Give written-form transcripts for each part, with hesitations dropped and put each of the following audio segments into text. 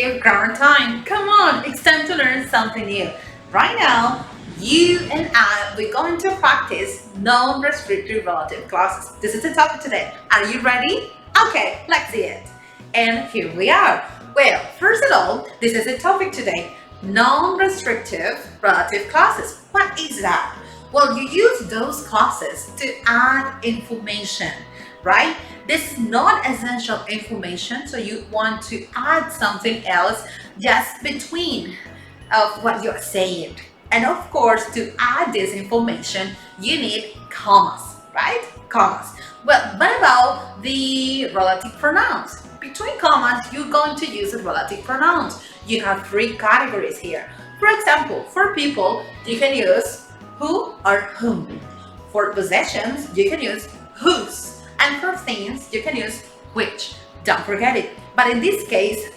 Dear grammar time, come on, it's time to learn something new. Right now, you and I, we're going to practice non-restrictive relative clauses. This is the topic today. Are you ready? Okay, let's see it. And here we are. Well, first of all, this is the topic today. Non-restrictive relative clauses. What is that? Well, you use those clauses to add information, right? This is not essential information, so you want to add something else just between of what you're saying. And of course, to add this information, you need commas, right? Commas. Well, what about the relative pronouns? Between commas, you're going to use the relative pronouns. You have three categories here. For example, for people, you can use who or whom. For possessions, you can use whose. And for things, you can use which. Don't forget it. But in this case,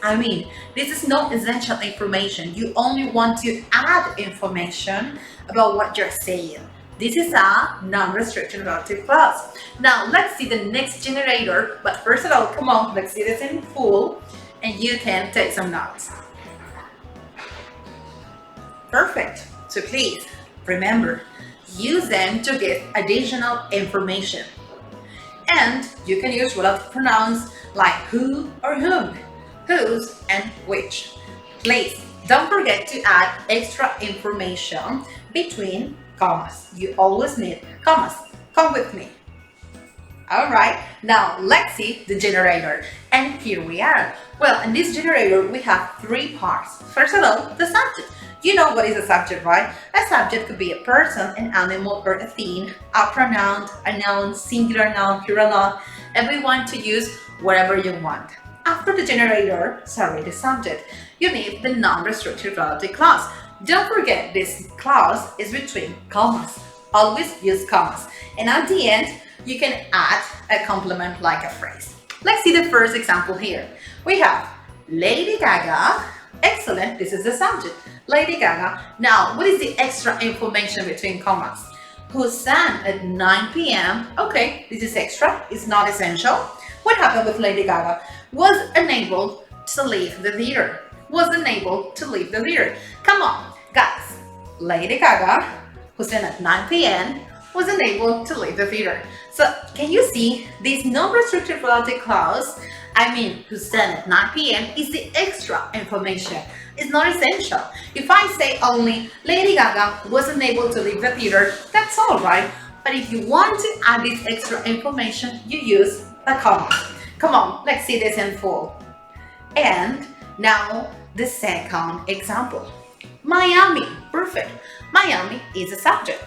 this is not essential information. You only want to add information about what you're saying. This is a non-restricted relative clause. Now, let's see the next generator. But first of all, come on, let's see this in full. And you can take some notes. Perfect. So please, remember, use them to get additional information. And you can use relative pronouns like who or whom, whose and which. Please don't forget to add extra information between commas. You always need commas. Come with me. All right, now let's see the generator. And here we are. Well, in this generator, we have three parts. First of all, the subject. You know what is a subject, right? A subject could be a person, an animal, or a thing, a pronoun, a noun, singular noun, plural noun, and we want to use whatever you want. After the the subject, you need the non-restrictive relative clause. Don't forget, this clause is between commas. Always use commas. And at the end, you can add a complement like a phrase. Let's see the first example here. We have Lady Gaga. Excellent, this is the subject. Lady Gaga. Now, what is the extra information between commas? Who sang at 9 p.m. Okay, this is extra, it's not essential. What happened with Lady Gaga? Was unable to leave the theater. Was unable to leave the theater. Come on, guys. Lady Gaga, who sang at 9 p.m., was unable to leave the theater. So, can you see this non-restrictive relative clause? Who sang at 9 p.m. is the extra information. It's not essential. If I say only Lady Gaga wasn't able to leave the theater, that's all right. But if you want to add this extra information, you use the comma. Come on, let's see this in full. And now the second example. Miami, perfect. Miami is a subject,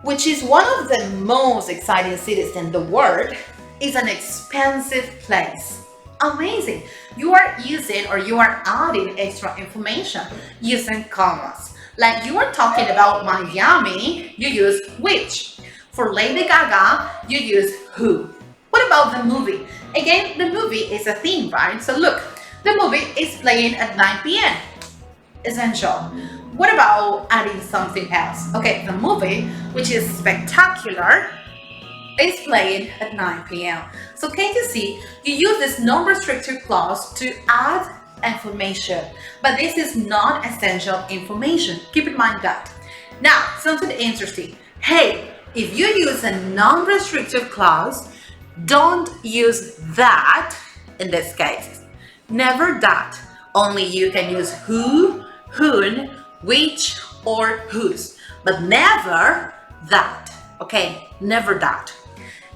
which is one of the most exciting cities in the world. Is an expensive place. Amazing. You are using or you are adding extra information using commas. Like you are talking about Miami, you use which. For Lady Gaga, you use who. What about the movie? Again, the movie is a theme, right? So look, the movie is playing at 9 p.m. Essential. What about adding something else? Okay, the movie, which is spectacular, is playing at 9 p.m. So can you see, you use this non-restrictive clause to add information, but this is not essential information. Keep in mind that. Now, something interesting. Hey, if you use a non-restrictive clause, don't use that in this case. Never that. Only you can use who, whom, which, or whose, but never that. Okay, never that.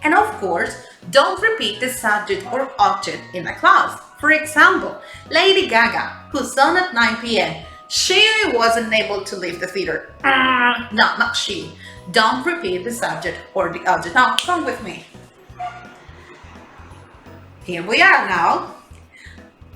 And of course, don't repeat the subject or object in a clause. For example, Lady Gaga, who sang at 9 p.m., she wasn't able to leave the theater. No, not she. Don't repeat the subject or the object. Now, come with me. Here we are now.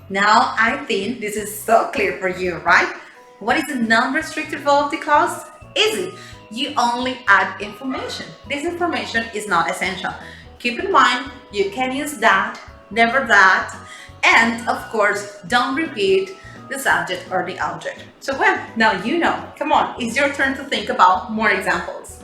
Now, I think this is so clear for you, right? What is the non-restrictive relative clause? Easy. You only add information. This information is not essential. Keep in mind, you can use that, never that, and of course, don't repeat the subject or the object. So well, now you know. Come on, it's your turn to think about more examples.